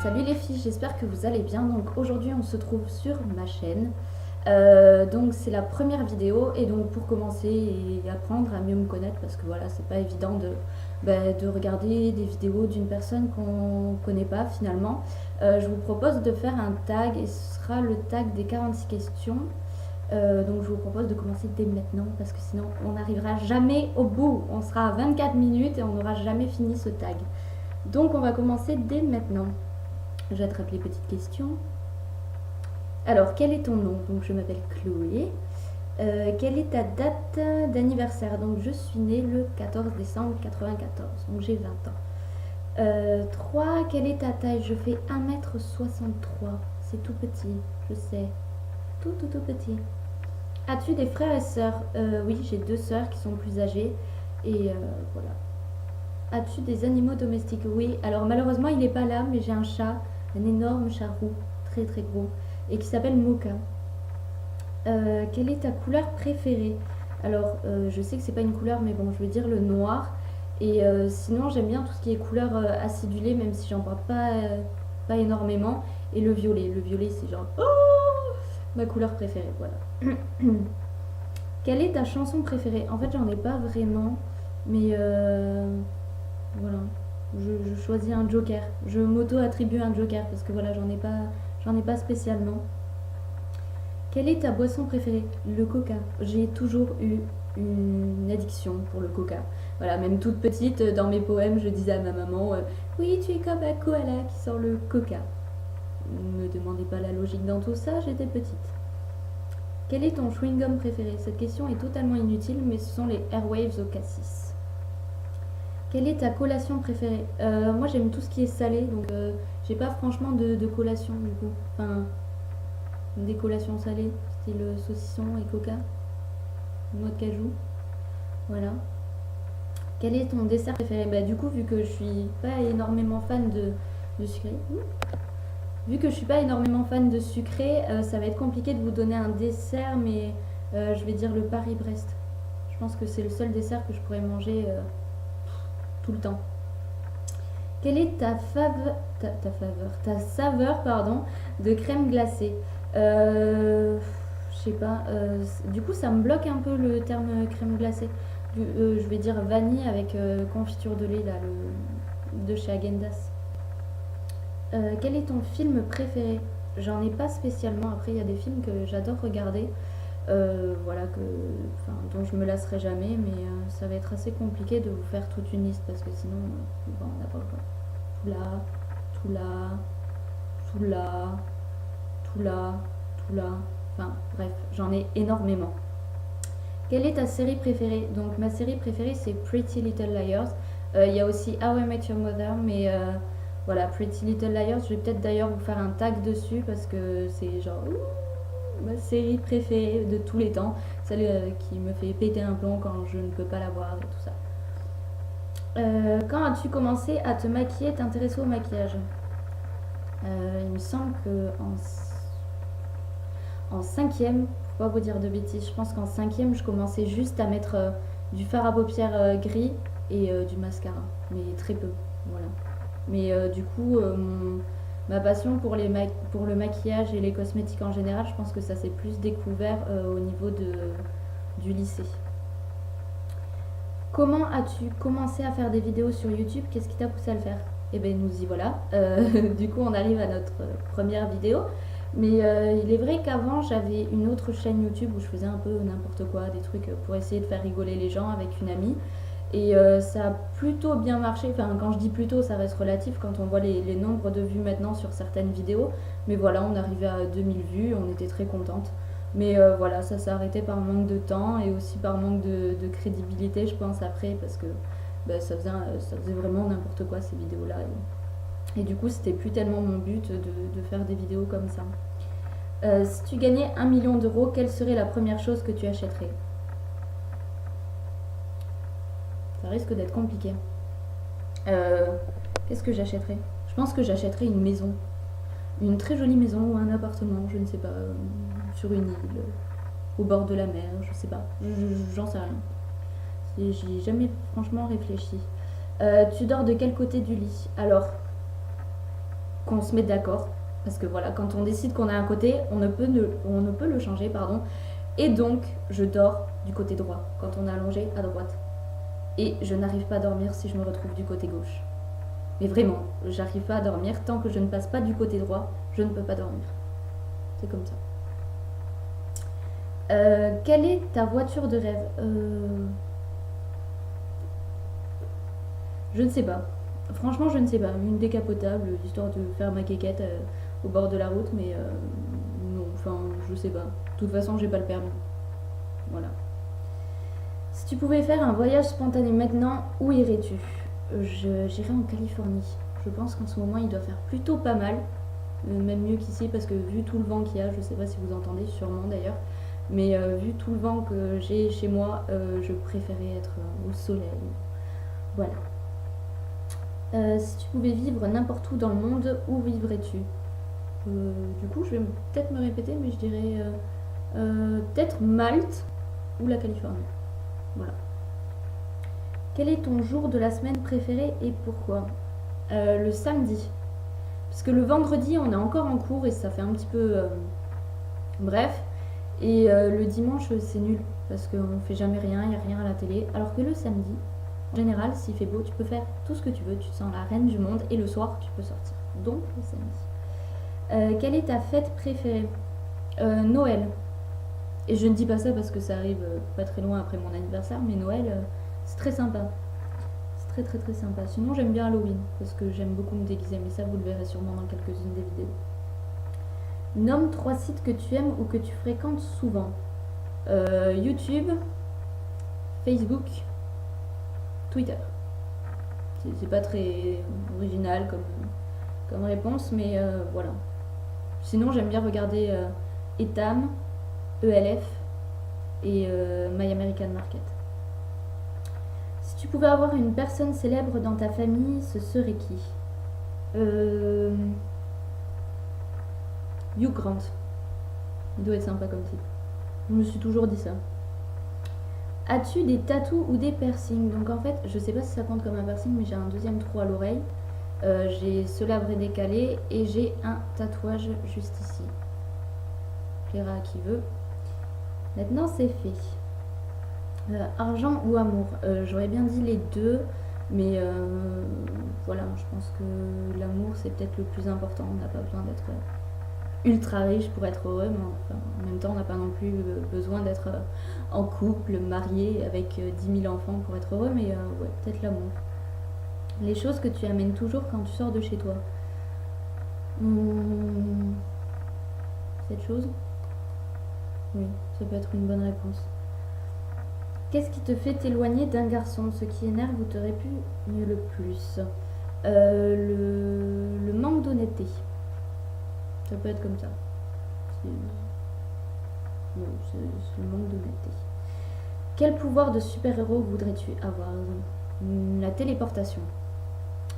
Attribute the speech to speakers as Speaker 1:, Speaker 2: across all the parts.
Speaker 1: Salut les filles, j'espère que vous allez bien. Donc aujourd'hui on se trouve sur ma chaîne. Donc c'est la première vidéo et donc pour commencer et apprendre à mieux me connaître parce que voilà c'est pas évident de regarder des vidéos d'une personne qu'on connaît pas finalement. Je vous propose de faire un tag et ce sera le tag des 46 questions. Donc je vous propose de commencer dès maintenant parce que sinon on n'arrivera jamais au bout. On sera à 24 minutes et on n'aura jamais fini ce tag. Donc on va commencer dès maintenant. Je attrape les petites questions. Alors, quel est ton nom? Donc, je m'appelle Chloé. Quelle est ta date d'anniversaire? Donc, je suis née le 14 décembre 94. Donc, j'ai 20 ans. 3. Quelle est ta taille? Je fais 1m63. C'est tout petit, je sais. Tout petit. As-tu des frères et sœurs? Oui, j'ai 2 sœurs qui sont plus âgées. Et voilà. As-tu des animaux domestiques? Oui. Alors, malheureusement, il n'est pas là, mais j'ai un chat. Un énorme chat roux, très gros, et qui s'appelle Mocha. Quelle est ta couleur préférée? Alors, je sais que c'est pas une couleur, mais bon, je vais dire le noir. Et sinon, j'aime bien tout ce qui est couleur acidulée, même si j'en porte pas énormément. Et le violet. Le violet, c'est genre ma couleur préférée, voilà. Quelle est ta chanson préférée? En fait, j'en ai pas vraiment, mais voilà. Je choisis un joker. Je m'auto-attribue un joker parce que voilà, j'en ai pas spécialement. Quelle est ta boisson préférée? Le coca. J'ai toujours eu une addiction pour le coca. Voilà, même toute petite, dans mes poèmes, je disais à ma maman oui, tu es comme un koala qui sort le coca. Ne me demandez pas la logique dans tout ça, j'étais petite. Quel est ton chewing-gum préféré? Cette question est totalement inutile, mais ce sont les Airwaves au cassis. Quelle est ta collation préférée? Moi j'aime tout ce qui est salé, donc j'ai pas franchement de collation du coup. Enfin, des collations salées, style saucisson et coca, noix de cajou. Voilà. Quel est ton dessert préféré? Bah du coup, vu que je suis pas énormément fan de sucré, vu que je suis pas énormément fan de sucré, ça va être compliqué de vous donner un dessert, mais je vais dire le Paris-Brest. Je pense que c'est le seul dessert que je pourrais manger tout le temps. Quelle est ta saveur pardon, de crème glacée? Je sais pas. Du coup, ça me bloque un peu le terme crème glacée. Je vais dire vanille avec confiture de lait là, de chez Häagen-Dazs. Quel est ton film préféré? J'en ai pas spécialement. Après, il y a des films que j'adore regarder. Voilà, dont je me lasserai jamais, mais ça va être assez compliqué de vous faire toute une liste parce que sinon, on n'a pas le temps. Tout là, tout là, tout là, tout là, tout là. Enfin, bref, j'en ai énormément. Quelle est ta série préférée? Donc, ma série préférée, c'est Pretty Little Liars. Il y a aussi How I Met Your Mother, mais voilà, Pretty Little Liars, je vais peut-être d'ailleurs vous faire un tag dessus parce que c'est genre ma série préférée de tous les temps, celle qui me fait péter un plomb quand je ne peux pas la voir et tout ça. Quand as-tu commencé à te maquiller, t'intéresser au maquillage? Il me semble que en cinquième, pour pas vous dire de bêtises, je pense qu'en cinquième, je commençais juste à mettre du fard à paupières gris et du mascara, mais très peu, voilà. Mais du coup, ma passion pour le maquillage et les cosmétiques en général, je pense que ça s'est plus découvert au niveau du lycée. Comment as-tu commencé à faire des vidéos sur YouTube? Qu'est-ce qui t'a poussé à le faire? Eh bien, nous y voilà. Du coup, on arrive à notre première vidéo. Mais il est vrai qu'avant, j'avais une autre chaîne YouTube où je faisais un peu n'importe quoi, des trucs pour essayer de faire rigoler les gens avec une amie. Et ça a plutôt bien marché. Enfin, quand je dis plutôt, ça reste relatif quand on voit les nombres de vues maintenant sur certaines vidéos. Mais voilà, on arrivait à 2000 vues, on était très contente. Mais voilà, ça s'est arrêté par manque de temps et aussi par manque de crédibilité, je pense, après, parce que bah, ça faisait vraiment n'importe quoi ces vidéos-là. Et du coup, c'était plus tellement mon but de faire des vidéos comme ça. Si tu gagnais 1 million d'euros, quelle serait la première chose que tu achèterais? Ça risque d'être compliqué. Qu'est-ce que j'achèterais? Je pense que j'achèterais une maison. Une très jolie maison ou un appartement, je ne sais pas, sur une île, au bord de la mer, je sais pas. J'en sais rien. J'y ai jamais franchement réfléchi. Tu dors de quel côté du lit? Alors, qu'on se mette d'accord. Parce que voilà, quand on décide qu'on a un côté, on ne peut le changer, pardon. Et donc, je dors du côté droit, quand on est allongé à droite. Et je n'arrive pas à dormir si je me retrouve du côté gauche. Mais vraiment, j'arrive pas à dormir. Tant que je ne passe pas du côté droit, je ne peux pas dormir. C'est comme ça. Quelle est ta voiture de rêve? Je ne sais pas. Franchement, je ne sais pas. Une décapotable, histoire de faire ma quéquette au bord de la route, mais non, enfin, je sais pas. De toute façon, j'ai pas le permis. Voilà. Si tu pouvais faire un voyage spontané maintenant, où irais-tu? J'irais en Californie. Je pense qu'en ce moment, il doit faire plutôt pas mal. Même mieux qu'ici, parce que vu tout le vent qu'il y a, je sais pas si vous entendez, sûrement d'ailleurs, mais vu tout le vent que j'ai chez moi, je préférais être au soleil. Voilà. Si tu pouvais vivre n'importe où dans le monde, où vivrais-tu? Du coup, je vais peut-être me répéter, mais je dirais peut-être Malte ou la Californie. Voilà. Quel est ton jour de la semaine préféré et pourquoi? Le samedi. Parce que le vendredi, on est encore en cours et ça fait un petit peu bref. Et le dimanche, c'est nul parce qu'on fait jamais rien, il n'y a rien à la télé. Alors que le samedi, en général, s'il fait beau, tu peux faire tout ce que tu veux, tu te sens la reine du monde et le soir, tu peux sortir. Donc, le samedi. Quelle est ta fête préférée? Noël. Et je ne dis pas ça parce que ça arrive pas très loin après mon anniversaire, mais Noël, c'est très sympa. C'est très très très sympa. Sinon, j'aime bien Halloween parce que j'aime beaucoup me déguiser, mais ça, vous le verrez sûrement dans quelques-unes des vidéos. Nomme 3 sites que tu aimes ou que tu fréquentes souvent. YouTube, Facebook, Twitter. C'est pas très original comme réponse, mais voilà. Sinon, j'aime bien regarder Etam, ELF et My American Market. Si tu pouvais avoir une personne célèbre dans ta famille, ce serait qui? Hugh Grant. Il doit être sympa comme type. Je me suis toujours dit ça. As-tu des tatous ou des piercings? Donc en fait, je sais pas si ça compte comme un piercing, mais j'ai un deuxième trou à l'oreille. J'ai ce labré décalé et j'ai un tatouage juste ici. Plaira à qui veut. Maintenant, c'est fait. Argent ou amour? J'aurais bien dit les deux, mais voilà, je pense que l'amour, c'est peut-être le plus important. On n'a pas besoin d'être ultra riche pour être heureux, mais enfin, en même temps, on n'a pas non plus besoin d'être en couple, marié, avec 10 000 enfants pour être heureux, mais ouais, peut-être l'amour. Les choses que tu amènes toujours quand tu sors de chez toi. Cette chose? Oui, ça peut être une bonne réponse. Qu'est-ce qui te fait t'éloigner d'un garçon? Ce qui énerve ou te répugne le plus? Le manque d'honnêteté. Ça peut être comme ça. C'est le manque d'honnêteté. Quel pouvoir de super-héros voudrais-tu avoir? La téléportation.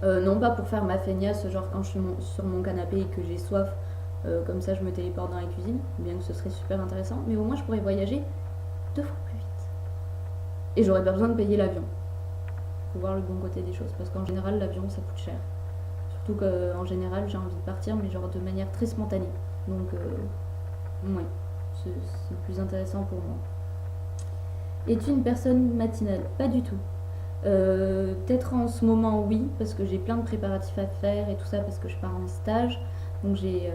Speaker 1: Non pas pour faire ma feignasse, genre quand je suis sur mon canapé et que j'ai soif, comme ça je me téléporte dans la cuisine, bien que ce serait super intéressant, mais au moins je pourrais voyager 2 fois plus vite. Et j'aurais pas besoin de payer l'avion. Faut voir le bon côté des choses, parce qu'en général l'avion ça coûte cher. Surtout qu'en général j'ai envie de partir, mais genre de manière très spontanée. Donc ouais, c'est plus intéressant pour moi. Es-tu une personne matinale? Pas du tout. Peut-être en ce moment oui, parce que j'ai plein de préparatifs à faire et tout ça, parce que je pars en stage. Donc j'ai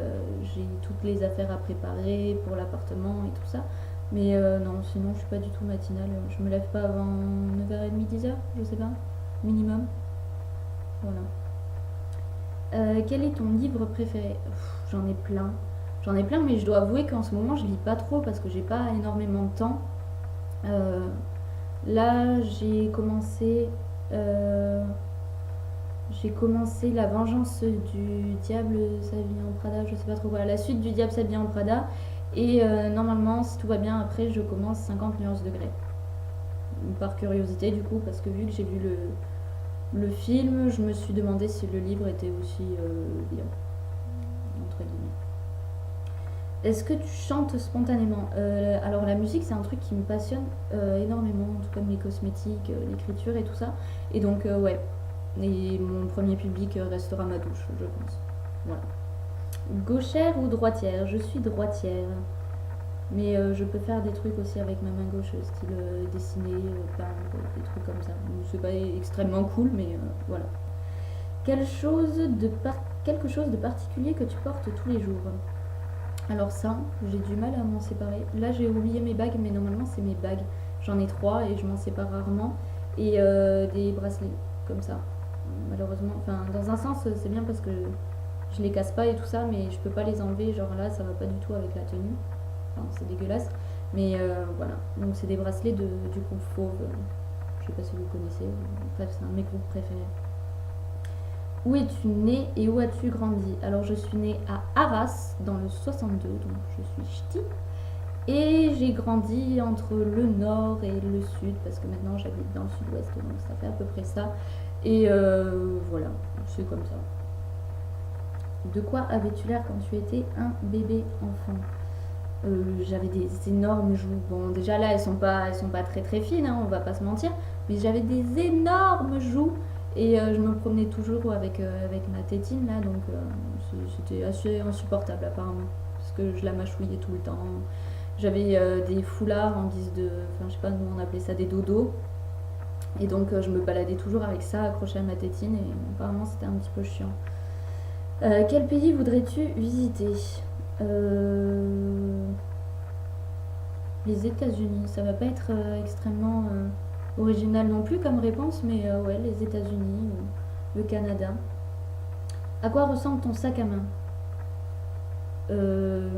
Speaker 1: toutes les affaires à préparer pour l'appartement et tout ça. Mais non, sinon je suis pas du tout matinale. Je me lève pas avant 9h30, 10h, je sais pas, minimum. Voilà. Quel est ton livre préféré? J'en ai plein. J'en ai plein, mais je dois avouer qu'en ce moment je lis pas trop parce que j'ai pas énormément de temps. Là, j'ai commencé La vengeance du diable s'habille en Prada, je sais pas trop quoi, la suite du diable s'habille en Prada. Et normalement, si tout va bien, après, je commence 50 nuances degrés. Par curiosité, du coup, parce que vu que j'ai vu le film, je me suis demandé si le livre était aussi bien, entre guillemets. Est-ce que tu chantes spontanément? Alors la musique c'est un truc qui me passionne énormément, tout comme les cosmétiques, l'écriture et tout ça. Et donc ouais, et mon premier public restera ma douche, je pense. Voilà. Gauchère ou droitière? Je suis droitière. Mais je peux faire des trucs aussi avec ma main gauche, style dessiner, peindre, des trucs comme ça. C'est pas extrêmement cool, mais voilà. Quelque chose de particulier que tu portes tous les jours? Alors ça, j'ai du mal à m'en séparer. Là, j'ai oublié mes bagues, mais normalement, c'est mes bagues. J'en ai 3 et je m'en sépare rarement. Et des bracelets, comme ça. Malheureusement, enfin, dans un sens, c'est bien parce que je les casse pas et tout ça, mais je peux pas les enlever. Genre là, ça va pas du tout avec la tenue. Enfin, c'est dégueulasse. Mais voilà. Donc, c'est des bracelets du groupe Fauve. Je sais pas si vous connaissez. Bref, c'est un de mes groupes préférés. Où es-tu né et où as-tu grandi? Alors, je suis née à Arras, dans le 62, donc je suis ch'ti. Et j'ai grandi entre le nord et le sud, parce que maintenant j'habite dans le sud-ouest, donc ça fait à peu près ça. Et voilà, c'est comme ça. De quoi avais-tu l'air quand tu étais un bébé enfant? J'avais des énormes joues. Bon, déjà là, elles sont pas très très fines, hein, on va pas se mentir, mais j'avais des énormes joues et je me promenais toujours avec ma tétine là, donc c'était assez insupportable apparemment, parce que je la mâchouillais tout le temps. J'avais des foulards en guise de, enfin je sais pas, nous on appelait ça des dodos, et donc je me baladais toujours avec ça accroché à ma tétine et apparemment c'était un petit peu chiant. Quel pays voudrais-tu visiter? Les États-Unis, ça va pas être extrêmement original non plus comme réponse, mais ouais, les États-Unis, le Canada. À quoi ressemble ton sac à main? Euh,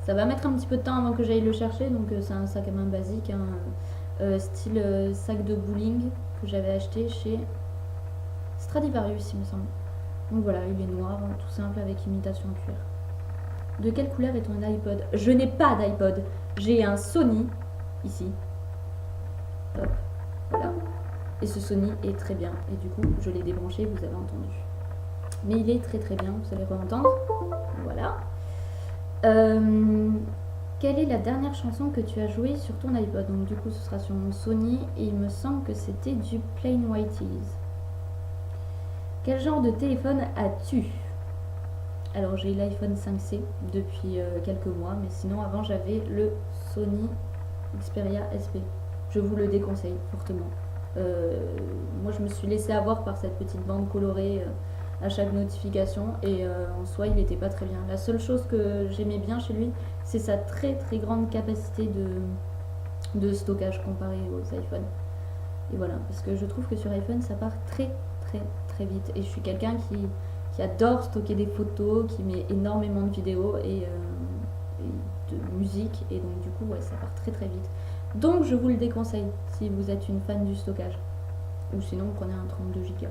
Speaker 1: Ça va mettre un petit peu de temps avant que j'aille le chercher, donc c'est un sac à main basique, hein, style sac de bowling que j'avais acheté chez Stradivarius, il me semble. Donc voilà, il est noir, hein, tout simple, avec imitation cuir. De quelle couleur est ton iPod? Je n'ai pas d'iPod, j'ai un Sony, ici. Hop, voilà. Et ce Sony est très bien, et du coup, je l'ai débranché, vous avez entendu. Mais il est très très bien, vous allez re-entendre. Voilà. Quelle est la dernière chanson que tu as jouée sur ton iPod? Donc du coup ce sera sur mon Sony et il me semble que c'était du Plain White Tees. Quel genre de téléphone as-tu? Alors j'ai l'iPhone 5C depuis quelques mois, mais sinon avant j'avais le Sony Xperia SP. Je vous le déconseille fortement. Moi je me suis laissée avoir par cette petite bande colorée à chaque notification et en soi il n'était pas très bien. La seule chose que j'aimais bien chez lui, c'est sa très très grande capacité de stockage comparé aux iPhones. Et voilà, parce que je trouve que sur iPhone ça part très très très vite et je suis quelqu'un qui adore stocker des photos, qui met énormément de vidéos et de musique et donc du coup ouais ça part très très vite. Donc je vous le déconseille si vous êtes une fan du stockage. Ou sinon prenez un 32 Go.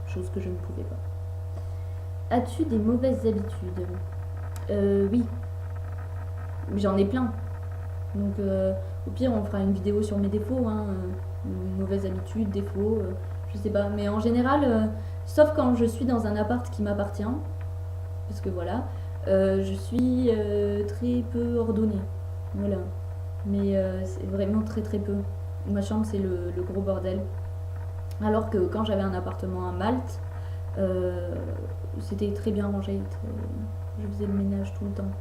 Speaker 1: Chose que je ne pouvais pas. As-tu des mauvaises habitudes? Oui. J'en ai plein. Donc au pire on fera une vidéo sur mes défauts, hein, mauvaises habitudes, défauts, je sais pas. Mais en général, sauf quand je suis dans un appart qui m'appartient, parce que voilà, je suis très peu ordonnée. Voilà. Mais c'est vraiment très très peu. Ma chambre c'est le gros bordel. Alors que quand j'avais un appartement à Malte, c'était très bien rangé. Je faisais le ménage tout le temps.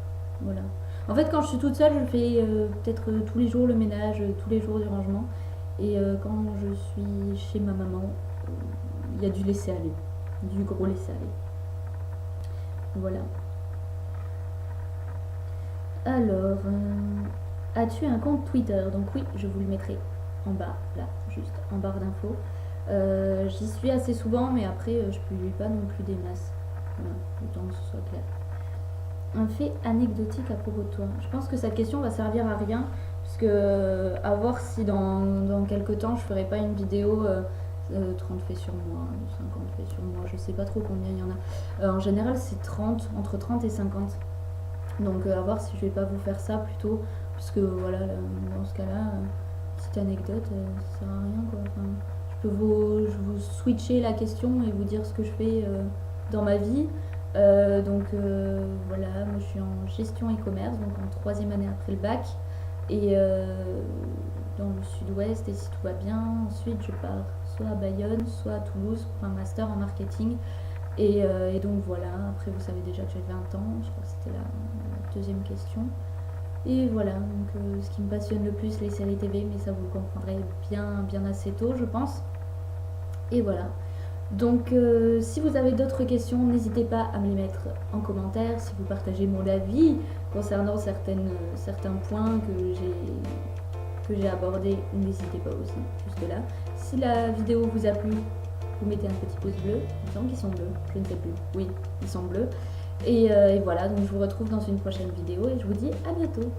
Speaker 1: Voilà. En fait, quand je suis toute seule, je fais peut-être tous les jours le ménage, tous les jours du rangement. Et quand je suis chez ma maman, il y a du laisser aller. Du gros laisser aller. Voilà. Alors, as-tu un compte Twitter? Donc oui, je vous le mettrai en bas, là, juste en barre d'infos. J'y suis assez souvent, mais après, je publie pas non plus des masses. Voilà, autant que ce soit clair. Un fait anecdotique à propos de toi. Je pense que cette question va servir à rien, puisque à voir si dans quelques temps, je ferai pas une vidéo 30 faits sur moi, 50 faits sur moi, je sais pas trop combien il y en a. En général, c'est 30, entre 30 et 50. Donc à voir si je vais pas vous faire ça plutôt, puisque voilà, dans ce cas-là, petite anecdote, ça sert à rien quoi. Enfin, je vous switcher la question et vous dire ce que je fais dans ma vie. Donc voilà, moi je suis en gestion e-commerce, donc en troisième année après le bac, et dans le sud-ouest, et si tout va bien, ensuite je pars soit à Bayonne, soit à Toulouse pour un master en marketing. Et donc voilà, après vous savez déjà que j'ai 20 ans, je crois que c'était la deuxième question. Et voilà, donc ce qui me passionne le plus, les séries TV, mais ça vous le comprendrez bien assez tôt, je pense. Et voilà. Donc si vous avez d'autres questions, n'hésitez pas à me les mettre en commentaire. Si vous partagez mon avis concernant certains points que j'ai abordés, n'hésitez pas aussi, juste là. Si la vidéo vous a plu, vous mettez un petit pouce bleu. Il me semble qu'ils sont bleus, je ne sais plus. Oui, ils sont bleus. Et voilà, donc je vous retrouve dans une prochaine vidéo et je vous dis à bientôt.